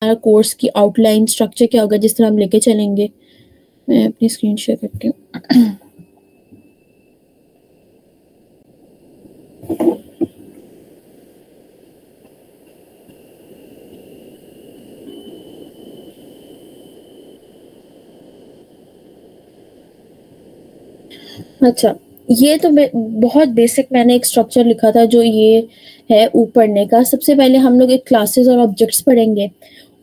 हमारा कोर्स की outline structure क्या होगा, जिस तरह हम लेके चलेंगे। मैं अपनी स्क्रीन शेयर करती हूँ। अच्छा, ये तो बहुत बेसिक मैंने एक स्ट्रक्चर लिखा था जो ये है ऊप पढ़ने का। सबसे पहले हम लोग एक क्लासेस और ऑब्जेक्ट्स पढ़ेंगे।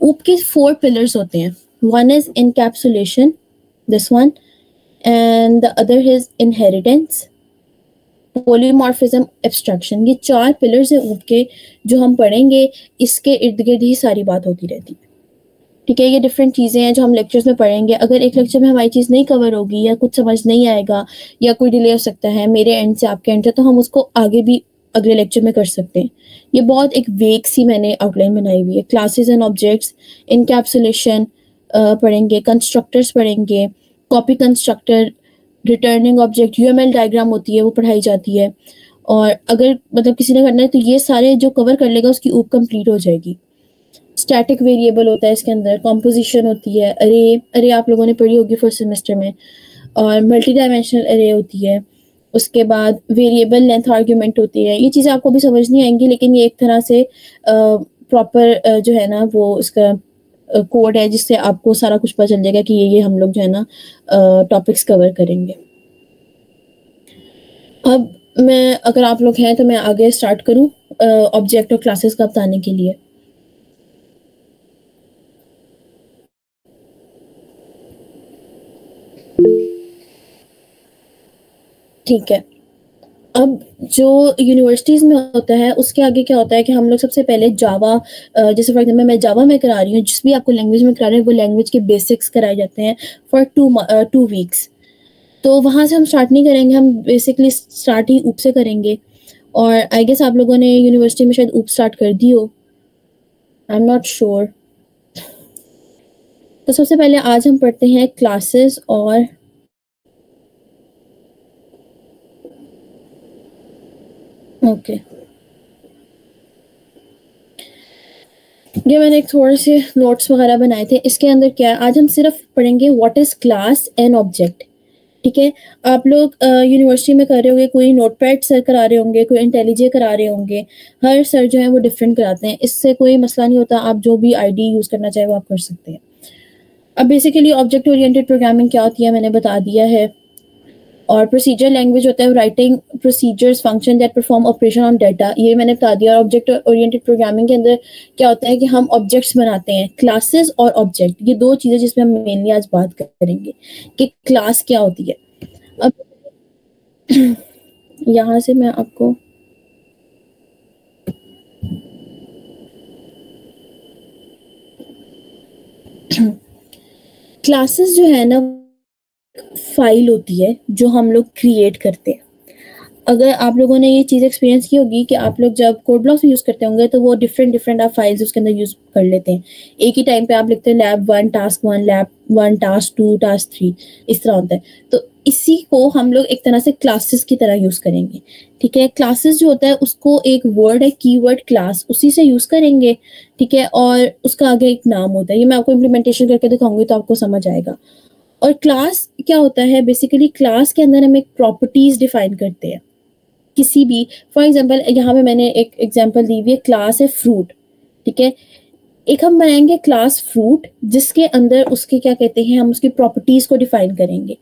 ऊप के 4 पिलर्स होते हैं। One is encapsulation, this one, and the other is inheritance, polymorphism, abstraction. ये 4 पिलर्स है ऊप के, जो हम पढ़ेंगे। इसके इर्द गिर्द ही सारी बात होती रहती है। ठीक है, ये डिफरेंट चीज़ें हैं जो हम लेक्चर्स में पढ़ेंगे। अगर एक लेक्चर में हमारी चीज़ नहीं कवर होगी या कुछ समझ नहीं आएगा या कोई डिले हो सकता है मेरे एंड से आपके एंड से, तो हम उसको आगे भी अगले लेक्चर में कर सकते हैं। ये बहुत एक वेग सी मैंने आउटलाइन बनाई हुई है। क्लासेस एंड ऑब्जेक्ट्स, इनकैप्सुलेशन पढ़ेंगे, कंस्ट्रक्टर्स पढ़ेंगे, copy constructor, returning object, UML diagram होती है वो पढ़ाई जाती है। और अगर मतलब किसी ने करना है तो ये सारे जो कवर कर लेगा उसकी ऊप कंप्लीट हो जाएगी। स्टैटिक वेरिएबल होता है इसके अंदर, कॉम्पोजिशन होती है, अरे आप लोगों ने पढ़ी होगी फर्स्ट सेमेस्टर में, और मल्टी डायमेंशनल अरे होती है। उसके बाद वेरिएबल लेंथ आर्ग्यूमेंट होती है। ये चीज़ें आपको भी समझ नहीं आएंगी, लेकिन ये एक तरह से प्रॉपर जो है ना वो इसका कोड है जिससे आपको सारा कुछ पता चल जाएगा कि ये हम लोग जो है ना टॉपिक्स कवर करेंगे। अब मैं, अगर आप लोग हैं तो मैं आगे स्टार्ट करूं ऑब्जेक्ट और क्लासेस का बताने के लिए। ठीक है, अब जो यूनिवर्सिटीज़ में होता है उसके आगे क्या होता है कि हम लोग सबसे पहले जावा, जैसे फॉर एग्जाम्पल मैं जावा में करा रही हूँ, जिस भी आपको लैंग्वेज में करा रहे हैं वो लैंग्वेज के बेसिक्स कराए जाते हैं फॉर 2 वीक्स। तो वहाँ से हम स्टार्ट नहीं करेंगे, हम बेसिकली स्टार्ट ही ऊप से करेंगे। और आई गेस आप लोगों ने यूनिवर्सिटी में शायद ऊप स्टार्ट कर दी हो, आई एम नॉट श्योर। तो सबसे पहले आज हम पढ़ते हैं क्लासेस और ओके ये मैंने एक थोड़े से नोट्स वगैरह बनाए थे। इसके अंदर क्या है, आज हम सिर्फ पढ़ेंगे what is class and object. ठीक है, आप लोग यूनिवर्सिटी में कर रहे होंगे, कोई नोटपैड सर करा रहे होंगे, कोई इंटेलिजे करा रहे होंगे। हर सर जो है वो डिफरेंट कराते हैं, इससे कोई मसला नहीं होता। आप जो भी आईडी यूज करना चाहे वो आप कर सकते हैं। अब बेसिकली ऑब्जेक्ट ओरिएंटेड प्रोग्रामिंग क्या होती है मैंने बता दिया है। और प्रोसीजर लैंग्वेज होता है writing procedures function that perform operation on data, ये मैंने बता दिया। और ऑब्जेक्ट ओरिएंटेड प्रोग्रामिंग के अंदर क्या होता है कि हम ऑब्जेक्ट्स बनाते हैं, क्लासेस और ऑब्जेक्ट, ये 2 चीजें जिसमें हम मेनली आज बात करेंगे कि क्लास क्या होती है। अब यहाँ से मैं आपको क्लासेस जो है ना फाइल होती है जो हम लोग क्रिएट करते हैं। अगर आप लोगों ने ये चीज़ एक्सपीरियंस की होगी कि आप लोग जब कोड ब्लॉक्स यूज़ करते होंगे तो वो डिफरेंट आप फाइल्स उसके अंदर यूज़ कर लेते हैं। एक ही टाइम पे आप लिखते हैं lab1 task1 lab1 task2 task3, इस तरह होता है। तो इसी को हम लोग एक तरह से क्लासेस की तरह यूज़ करेंगे। ठीक है, क्लासेस जो होता है उसको एक वर्ड है कीवर्ड क्लास, उसी से यूज़ करेंगे। ठीक है, और उसका आगे एक नाम होता है, ये मैं आपको इम्प्लीमेंटेशन करके दिखाऊंगी तो आपको समझ आएगा। और क्लास क्या होता है, बेसिकली क्लास के अंदर हम एक प्रॉपर्टीज डिफाइन करते हैं किसी भी। फॉर एग्जाम्पल यहाँ पे मैंने एक एग्जाम्पल दी हुई है, क्लास है फ्रूट। ठीक है, एक हम बनाएंगे क्लास फ्रूट जिसके अंदर उसके क्या कहते हैं, हम उसकी प्रॉपर्टीज को डिफाइन करेंगे।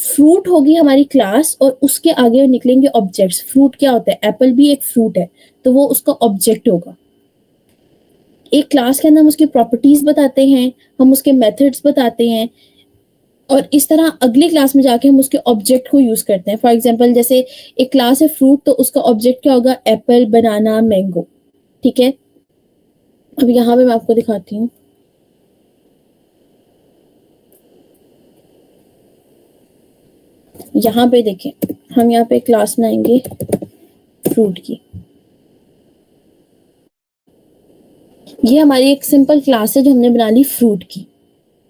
फ्रूट होगी हमारी क्लास और उसके आगे निकलेंगे ऑब्जेक्ट्स। फ्रूट क्या होता है, एप्पल भी एक फ्रूट है, तो वो उसका ऑब्जेक्ट होगा। एक क्लास के अंदर हम उसकी प्रॉपर्टीज बताते हैं, हम उसके मेथड्स बताते हैं, और इस तरह अगली क्लास में जाके हम उसके ऑब्जेक्ट को यूज करते हैं। फॉर एग्जाम्पल जैसे एक क्लास है फ्रूट, तो उसका ऑब्जेक्ट क्या होगा, एप्पल, बनाना, मैंगो। ठीक है, अब यहाँ पे मैं आपको दिखाती हूँ। यहाँ पे देखें, हम यहाँ पे क्लास बनाएंगे फ्रूट की। ये हमारी एक सिंपल क्लास है जो हमने बना ली फ्रूट की।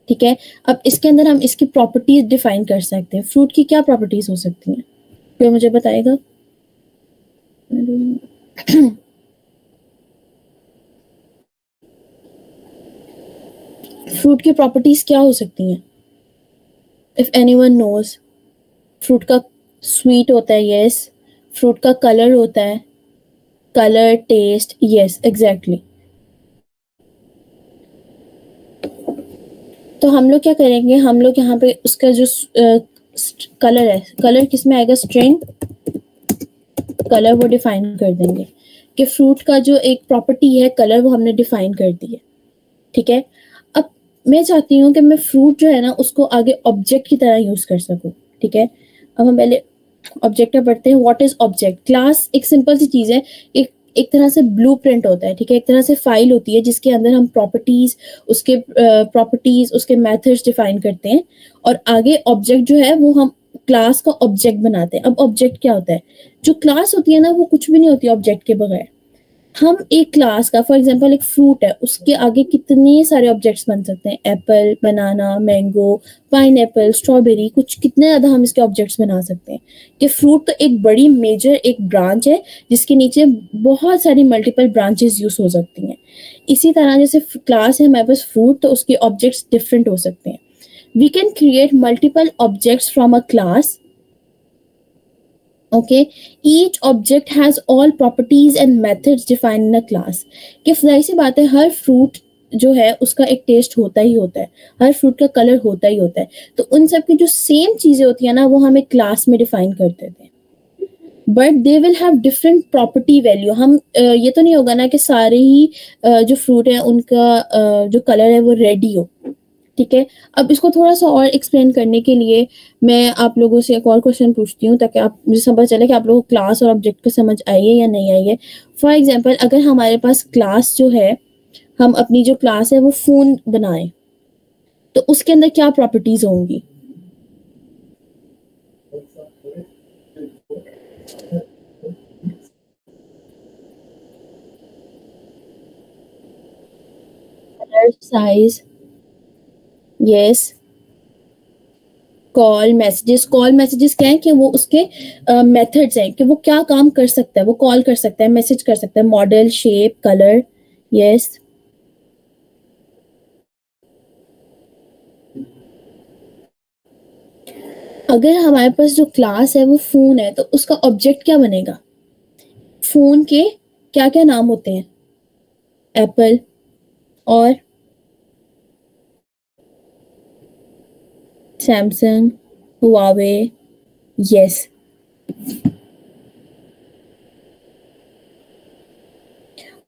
ठीक है, अब इसके अंदर हम इसकी प्रॉपर्टीज डिफाइन कर सकते हैं। फ्रूट की क्या प्रॉपर्टीज हो सकती हैं, कोई मुझे बताएगा? फ्रूट की प्रॉपर्टीज क्या हो सकती हैं? इफ एनीवन नोज, फ्रूट का स्वीट होता है, यस। फ्रूट का कलर होता है, कलर, टेस्ट, यस, एग्जैक्टली। तो हम लोग क्या करेंगे, हम लोग यहाँ पे उसका जो कलर है, कलर किस में आएगा, स्ट्रिंग कलर, वो डिफाइन कर देंगे कि फ्रूट का जो एक प्रॉपर्टी है कलर, वो हमने डिफाइन कर दी है। ठीक है। अब मैं चाहती हूँ कि मैं फ्रूट जो है ना उसको आगे ऑब्जेक्ट की तरह यूज कर सकूँ। ठीक है। अब हम पहले ऑब्जेक्ट में पढ़ते हैं। What is object? क्लास एक सिंपल सी चीज है, एक तरह से ब्लूप्रिंट होता है। ठीक है। एक तरह से फाइल होती है जिसके अंदर हम प्रॉपर्टीज उसके मेथड्स डिफाइन करते हैं, और आगे ऑब्जेक्ट जो है वो हम क्लास का ऑब्जेक्ट बनाते हैं। अब ऑब्जेक्ट क्या होता है? जो क्लास होती है ना वो कुछ भी नहीं होती ऑब्जेक्ट के बगैर। हम एक क्लास का, फॉर एग्जांपल एक फ्रूट है, उसके आगे कितने सारे ऑब्जेक्ट्स बन सकते हैं, एप्पल, बनाना, मैंगो, पाइनएप्पल, स्ट्रॉबेरी, कुछ कितने ज्यादा हम इसके ऑब्जेक्ट्स बना सकते हैं। कि फ्रूट तो एक बड़ी मेजर एक ब्रांच है जिसके नीचे बहुत सारी मल्टीपल ब्रांचेस यूज हो सकती हैं। इसी तरह जैसे क्लास है हमारे पास फ्रूट, तो उसके ऑब्जेक्ट्स डिफरेंट हो सकते हैं। We can create multiple objects from a class. Okay, each object has all properties and methods defined in a class. कि जाहिर सी बात है, हर फ्रूट जो है उसका एक टेस्ट होता ही होता है, हर फ्रूट का कलर होता ही होता है, तो उन सब की जो सेम चीजें होती है ना वो हम एक क्लास में डिफाइन कर देते हैं। But they will have different property value. हम ये तो नहीं होगा ना कि सारे ही जो फ्रूट है उनका जो कलर है वो रेड ही हो। ठीक है। अब इसको थोड़ा सा और एक्सप्लेन करने के लिए मैं आप लोगों से एक और क्वेश्चन पूछती हूँ, ताकि आप मुझे समझ चले कि आप लोगों को क्लास और ऑब्जेक्ट को समझ आई है या नहीं आई है। फॉर एग्जाम्पल, अगर हमारे पास क्लास जो है, हम अपनी जो क्लास है वो फोन बनाए, तो उसके अंदर क्या प्रॉपर्टीज होंगी? Colour, size, yes. Call messages क्या है कि वो उसके मेथड्स हैं कि वो क्या काम कर सकता है, वो कॉल कर सकता है, मैसेज कर सकता है, मॉडल, शेप, कलर, यस। अगर हमारे पास जो क्लास है वो फोन है, तो उसका ऑब्जेक्ट क्या बनेगा? फोन के क्या क्या नाम होते हैं? एप्पल, और सैमसंग, हुआवे, यस।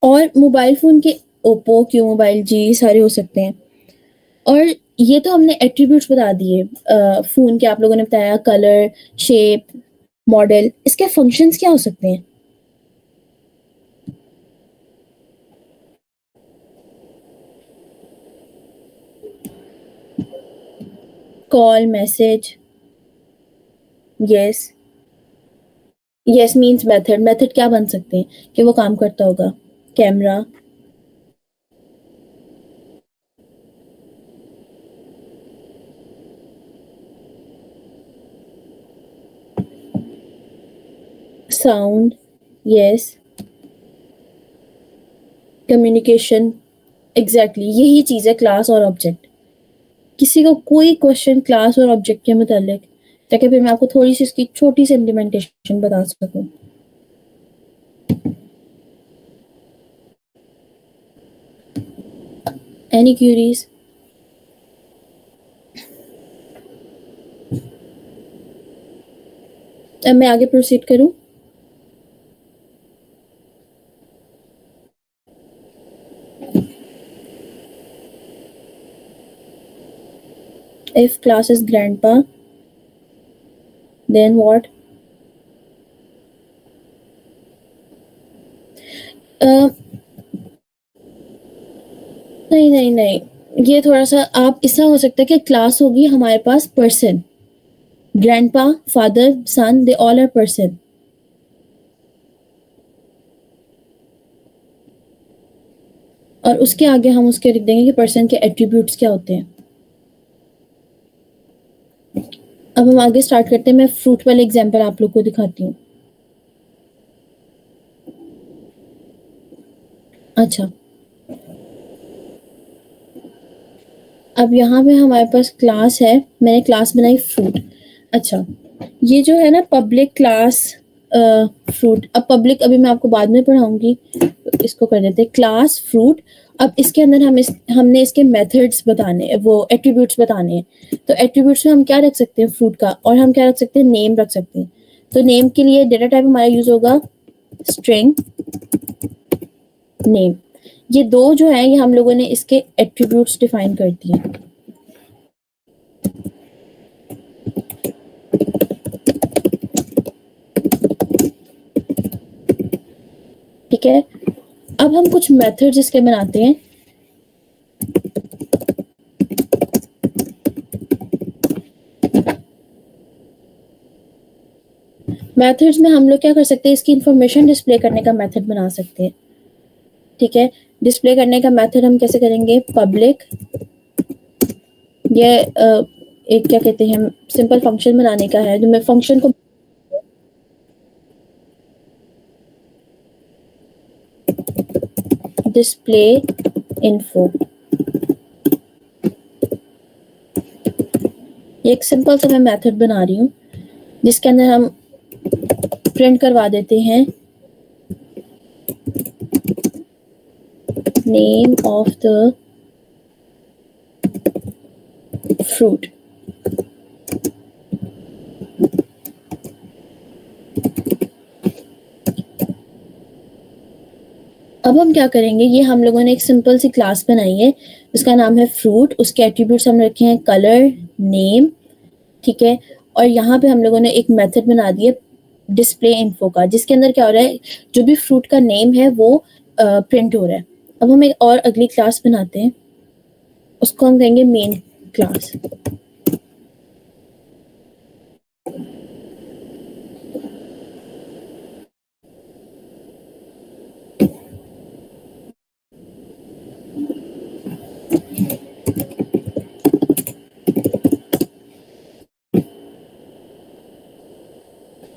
और मोबाइल फोन के ओप्पो, क्यू मोबाइल, जी, सारे हो सकते हैं। और ये तो हमने एट्रीब्यूट्स बता दिए फोन के, आप लोगों ने बताया कलर, शेप, मॉडल। इसके फंक्शंस क्या हो सकते हैं? Call, message, yes. Yes means method. Method क्या बन सकते हैं कि वो काम करता होगा? Camera, sound, yes. Communication, exactly यही चीज है क्लास और ऑब्जेक्ट। किसी को कोई क्वेश्चन क्लास और ऑब्जेक्ट के मुतालिक, ताकि फिर मैं आपको थोड़ी सी इसकी छोटी सी इम्प्लीमेंटेशन बता सकूं। Any queries? अब मैं आगे प्रोसीड करूं? If class is grandpa, then what? नहीं नहीं नहीं, ये थोड़ा सा आप इससे हो सकता है कि क्लास होगी हमारे पास person, grandpa, father, son, they all are person. और उसके आगे हम उसके लिख देंगे कि पर्सन के एट्रीब्यूट्स क्या होते हैं। अब हम आगे स्टार्ट करते हैं। मैं फ्रूट वाले एग्जांपल आप लोग को दिखाती हूँ। अच्छा, अब यहाँ पे हमारे पास क्लास है, मैंने क्लास बनाई फ्रूट। अच्छा, ये जो है ना पब्लिक क्लास फ्रूट, अब पब्लिक अभी मैं आपको बाद में पढ़ाऊंगी, तो इसको कर देते हैं क्लास फ्रूट। अब इसके अंदर हमने इसके मेथड्स बताने, वो एट्रीब्यूट्स बताने हैं। तो एट्रीब्यूट्स में हम क्या रख सकते हैं फ्रूट का, और हम क्या रख सकते हैं, नेम रख सकते हैं। तो नेम के लिए डेटा टाइप हमारा यूज होगा स्ट्रिंग नेम। ये दो जो है ये हम लोगों ने इसके एट्रीब्यूट्स डिफाइन कर दिए। ठीक है, अब हम कुछ मेथड्स इसके बनाते हैं। मेथड्स में हम लोग क्या कर सकते हैं, इसकी इंफॉर्मेशन डिस्प्ले करने का मेथड बना सकते हैं। ठीक है, डिस्प्ले करने का मेथड हम कैसे करेंगे, पब्लिक, ये एक क्या कहते हैं, सिंपल फंक्शन बनाने का है, जो मैं फंक्शन को डिस्प्ले इन्फो, ये एक सिंपल सा मैं मेथड बना रही हूँ जिसके अंदर हम प्रिंट करवा देते हैं नेम ऑफ द फ्रूट। अब हम क्या करेंगे, ये हम लोगों ने एक सिंपल सी क्लास बनाई है, उसका नाम है फ्रूट। उसके एट्रीब्यूट्स हम रखे हैं कलर, नेम। ठीक है, और यहाँ पे हम लोगों ने एक मेथड बना दिया डिस्प्ले इन्फो का, जिसके अंदर क्या हो रहा है, जो भी फ्रूट का नेम है वो प्रिंट हो रहा है। अब हम एक और अगली क्लास बनाते हैं, उसको हम कहेंगे मेन क्लास।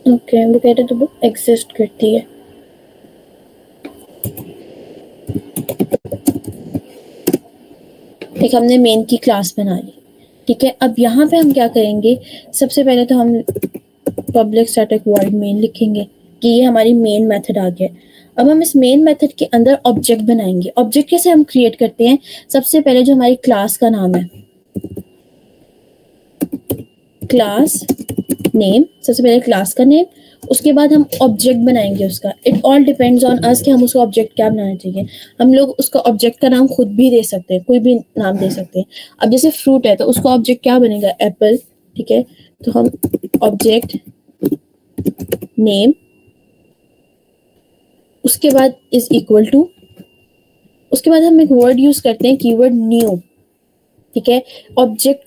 ओके, वो कहते तो बुक एग्जिस्ट करती है। एक हमने मेन की क्लास बना ली। ठीक है, अब यहाँ पे हम क्या करेंगे, सबसे पहले तो हम पब्लिक स्टैटिक वॉइड मेन लिखेंगे कि ये हमारी मेन मेथड आ गया। अब हम इस मेन मेथड के अंदर ऑब्जेक्ट बनाएंगे। ऑब्जेक्ट कैसे हम क्रिएट करते हैं, सबसे पहले जो हमारी क्लास का नाम है, क्लास नेम, सबसे पहले क्लास का नेम, उसके बाद हम ऑब्जेक्ट बनाएंगे उसका। It all depends on us कि हम उसको ऑब्जेक्ट क्या बनाना चाहिए। हम लोग उसका ऑब्जेक्ट का नाम खुद भी दे सकते हैं, कोई भी नाम दे सकते हैं। अब जैसे फ्रूट है तो उसका ऑब्जेक्ट क्या बनेगा, एप्पल। ठीक है, तो हम ऑब्जेक्ट नेम, उसके बाद इज इक्वल टू, उसके बाद हम एक वर्ड यूज करते हैं कीवर्ड न्यू। ठीक है, ऑब्जेक्ट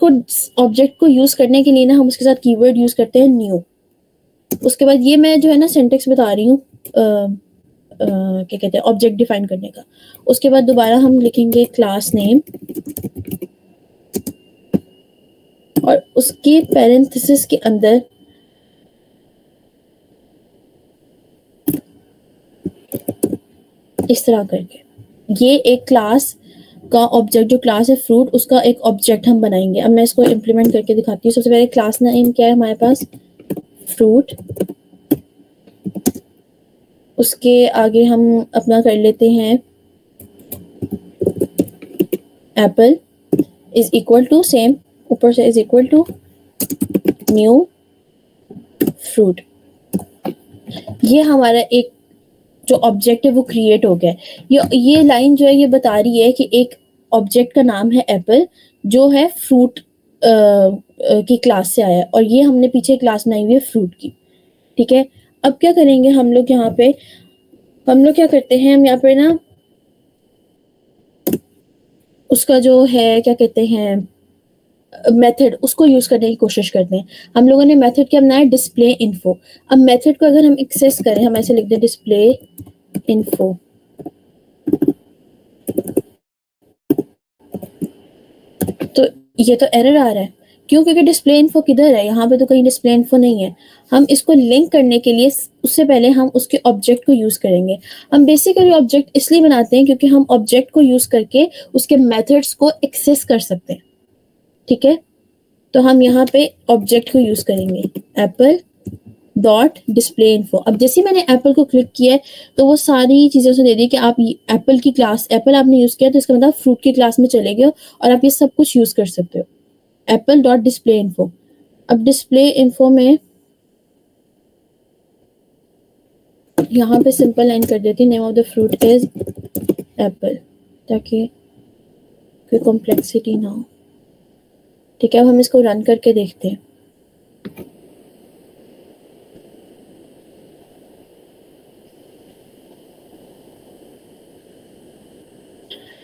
को यूज करने के लिए ना हम उसके साथ कीवर्ड यूज करते हैं न्यू। उसके बाद ये मैं जो है ना सिंटेक्स बता रही हूँ क्या कहते हैं, ऑब्जेक्ट डिफाइन करने का। उसके बाद दोबारा हम लिखेंगे क्लास नेम और उसके पैरेंथेसिस के अंदर इस तरह करके ये एक क्लास का ऑब्जेक्ट, जो क्लास है फ्रूट, उसका एक ऑब्जेक्ट हम बनाएंगे। अब मैं इसको इम्प्लीमेंट करके दिखाती हूँ। सबसे पहले क्लास नेम क्या है हमारे पास, फ्रूट। उसके आगे हम अपना कर लेते हैं apple is equal to, same ऊपर से is equal to new fruit. ये हमारा एक जो ऑब्जेक्ट है वो क्रिएट हो गया। ये लाइन जो है ये बता रही है कि एक ऑब्जेक्ट का नाम है एप्पल, जो है फ्रूट की क्लास से आया है, और ये हमने पीछे क्लास बनाई हुई है फ्रूट की। ठीक है, अब क्या करेंगे हम लोग, यहाँ पे हम लोग क्या करते हैं, हम यहाँ पे ना उसका जो है क्या कहते हैं मेथड, उसको यूज करने की कोशिश करते हैं। हम लोगों ने मेथड क्या बनाया, डिस्प्ले इन्फो। अब मेथड को अगर हम एक्सेस करें, हम ऐसे लिख दें डिस्प्ले इन्फो, तो ये तो एरर आ रहा है। क्यों, क्योंकि डिस्प्ले इन्फो किधर है, यहाँ पे तो कहीं डिस्प्ले इन्फो नहीं है। हम इसको लिंक करने के लिए उससे पहले हम उसके ऑब्जेक्ट को यूज करेंगे। हम बेसिकली ऑब्जेक्ट इसलिए बनाते हैं क्योंकि हम ऑब्जेक्ट को यूज करके उसके मेथड्स को एक्सेस कर सकते हैं। ठीक है, तो हम यहाँ पे ऑब्जेक्ट को यूज करेंगे एप्पल डॉट डिस्प्ले इन्फो। अब जैसे मैंने एप्पल को क्लिक किया है तो वो सारी चीज़ें उसे दे दी कि आप एप्पल की क्लास, एप्पल आपने यूज़ किया तो इसका मतलब फ्रूट की क्लास में चले गए और आप ये सब कुछ यूज़ कर सकते हो। Apple dot display info. अब डिस्प्ले इन्फो में यहाँ पे सिंपल लाइन कर देती, name of the fruit is Apple, ताकि कोई कॉम्प्लेक्सिटी ना हो। ठीक है, अब हम इसको रन करके देखते हैं।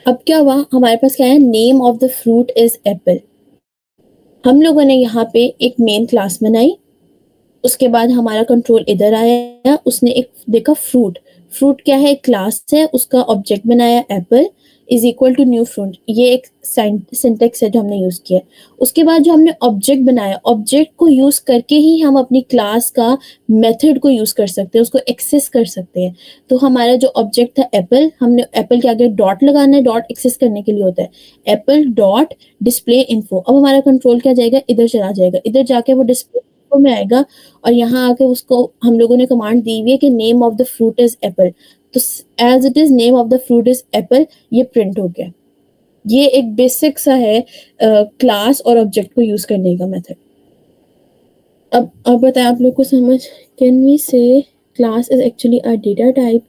अब क्या हुआ, हमारे पास क्या है, name of the fruit is Apple. हम लोगों ने यहाँ पे एक मेन क्लास बनाई, उसके बाद हमारा कंट्रोल इधर आया, उसने एक देखा फ्रूट, फ्रूट क्या है, एक क्लास है, उसका ऑब्जेक्ट बनाया apple is equal to new fruit. ये एक सिंटेक्स है जो हमने यूज किया। उसके बाद जो हमने ऑब्जेक्ट बनाया, ऑब्जेक्ट को यूज करके ही हम अपनी क्लास का मेथड को यूज कर सकते हैं, उसको एक्सेस कर सकते हैं। तो हमारा जो ऑब्जेक्ट था एप्पल, हमने एप्पल के आगे डॉट लगाना है, डॉट एक्सेस करने के लिए होता है, एप्पल डॉट डिस्प्ले इन्फो। अब हमारा कंट्रोल क्या जाएगा, इधर चला जाएगा, इधर जाके वो डिस्प्ले में आएगा और यहाँ आके उसको हम लोगों ने कमांड दी हुई है कि name of the fruit is apple. तो as it is name of the fruit is apple, ये प्रिंट हो गया। ये एक बेसिक सा है क्लास और ऑब्जेक्ट को यूज करने का मेथड। अब बताएं आप लोग को समझ, कैन वी से class is actually a data type?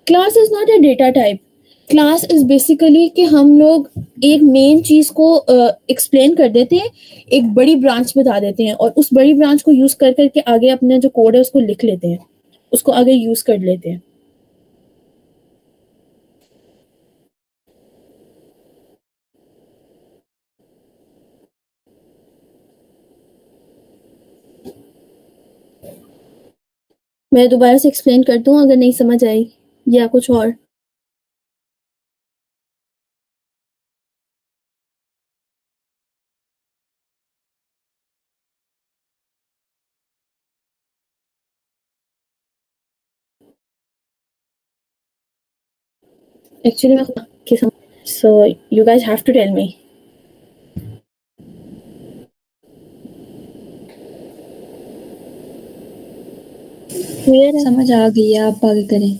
Class is not a data type. Class is basically कि हम लोग एक मेन चीज को एक्सप्लेन कर देते हैं, एक बड़ी ब्रांच बता देते हैं और उस बड़ी ब्रांच को यूज कर करके आगे अपना जो कोड है उसको लिख लेते हैं, उसको आगे यूज कर लेते हैं। मैं दोबारा से एक्सप्लेन कर दूं अगर नहीं समझ आई या कुछ और? एक्चुअली मैं so you guys have to tell me. समझ आ गई है, आप आगे करें।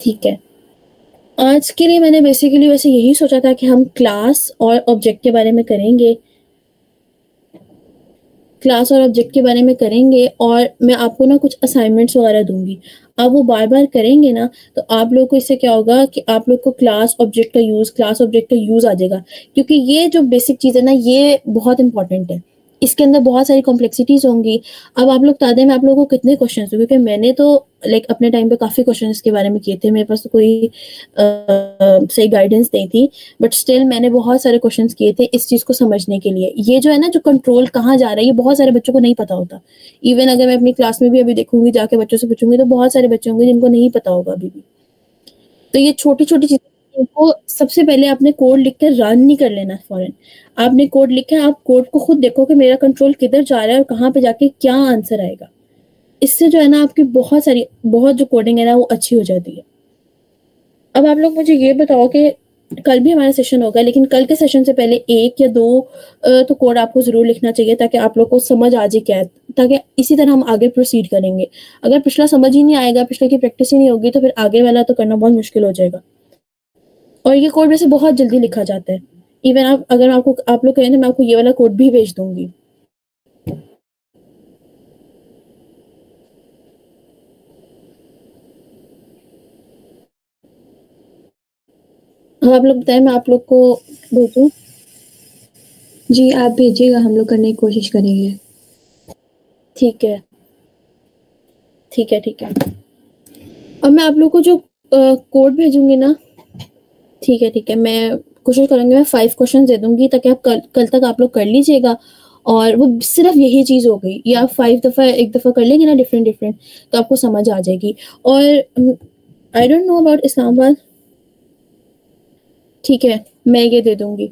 ठीक है, आज के लिए मैंने बेसिकली वैसे यही सोचा था कि हम क्लास और ऑब्जेक्ट के बारे में करेंगे, क्लास और ऑब्जेक्ट के बारे में करेंगे और मैं आपको ना कुछ असाइनमेंट्स वगैरह दूंगी। आप वो बार बार करेंगे ना तो आप लोग को इससे क्या होगा कि आप लोग को क्लास ऑब्जेक्ट का यूज आ जाएगा, क्योंकि ये जो बेसिक चीज़ है ना ये बहुत इंपॉर्टेंट है। इसके अंदर बहुत सारी कॉम्प्लेक्सिटीज होंगी। अब आप लोग बता दें मैं आप लोगों को कितने क्वेश्चन दूँ, क्योंकि मैंने तो अपने टाइम पे काफ़ी क्वेश्चन इसके बारे में किए थे, मेरे पास तो कोई सही गाइडेंस नहीं थी, बट स्टिल मैंने बहुत सारे क्वेश्चंस किए थे इस चीज़ को समझने के लिए। ये जो है ना, जो कंट्रोल कहाँ जा रहा है, ये बहुत सारे बच्चों को नहीं पता होता। इवन अगर मैं अपनी क्लास में भी अभी देखूंगी, जाके बच्चों से पूछूंगी तो बहुत सारे बच्चे होंगे जिनको नहीं पता होगा अभी भी। तो ये छोटी छोटी चीजें, इनको सबसे पहले आपने कोड लिख कर रन नहीं कर लेना फौरन। आपने कोड लिखा, आप कोड को खुद देखो कि मेरा कंट्रोल किधर जा रहा है और कहाँ पे जाके क्या आंसर आएगा। इससे जो है ना आपकी बहुत जो कोडिंग है ना वो अच्छी हो जाती है। अब आप लोग मुझे ये बताओ कि कल भी हमारा सेशन होगा, लेकिन कल के सेशन से पहले एक या दो तो कोड आपको जरूर लिखना चाहिए ताकि आप लोग को समझ आ जाए क्या है, ताकि इसी तरह हम आगे प्रोसीड करेंगे। अगर पिछला समझ ही नहीं आएगा, पिछले की प्रैक्टिस ही नहीं होगी, तो फिर आगे वाला तो करना बहुत मुश्किल हो जाएगा। और ये कोड वैसे बहुत जल्दी लिखा जाता है। इवन अगर आप लोग कहें तो मैं आपको ये वाला कोड भी भेज दूंगी। हाँ, आप लोग बताएं, मैं आप लोग को भेजूं? जी आप भेजिएगा, हम लोग करने की कोशिश करेंगे। ठीक है ठीक है ठीक है। अब मैं आप लोग को जो कोड भेजूंगी ना, ठीक है, मैं कोशिश करूंगी, मैं 5 क्वेश्चन दे दूंगी ताकि आप कल तक आप लोग कर लीजिएगा। और वो सिर्फ यही चीज हो गई, या 5 दफा एक दफा कर लेंगे ना डिफरेंट डिफरेंट, तो आपको समझ आ जाएगी। और I don't know about Islamabad. ठीक है, मैं ये दे दूंगी।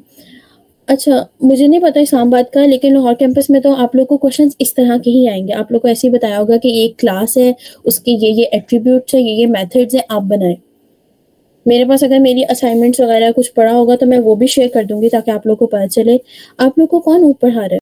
अच्छा, मुझे नहीं पता इस्लामाबाद का, लेकिन लाहौर कैंपस में तो आप लोग को क्वेश्चंस इस तरह के ही आएंगे। आप लोग को ऐसे ही बताया होगा कि एक क्लास है, उसके ये एट्रीब्यूट्स है, ये मेथड्स है, आप बनाएं। मेरे पास अगर मेरी असाइनमेंट्स वगैरह कुछ पड़ा होगा तो मैं वो भी शेयर कर दूँगी ताकि आप लोगों को पता चले, आप लोग को कौन ऊपर पढ़ा रहा है।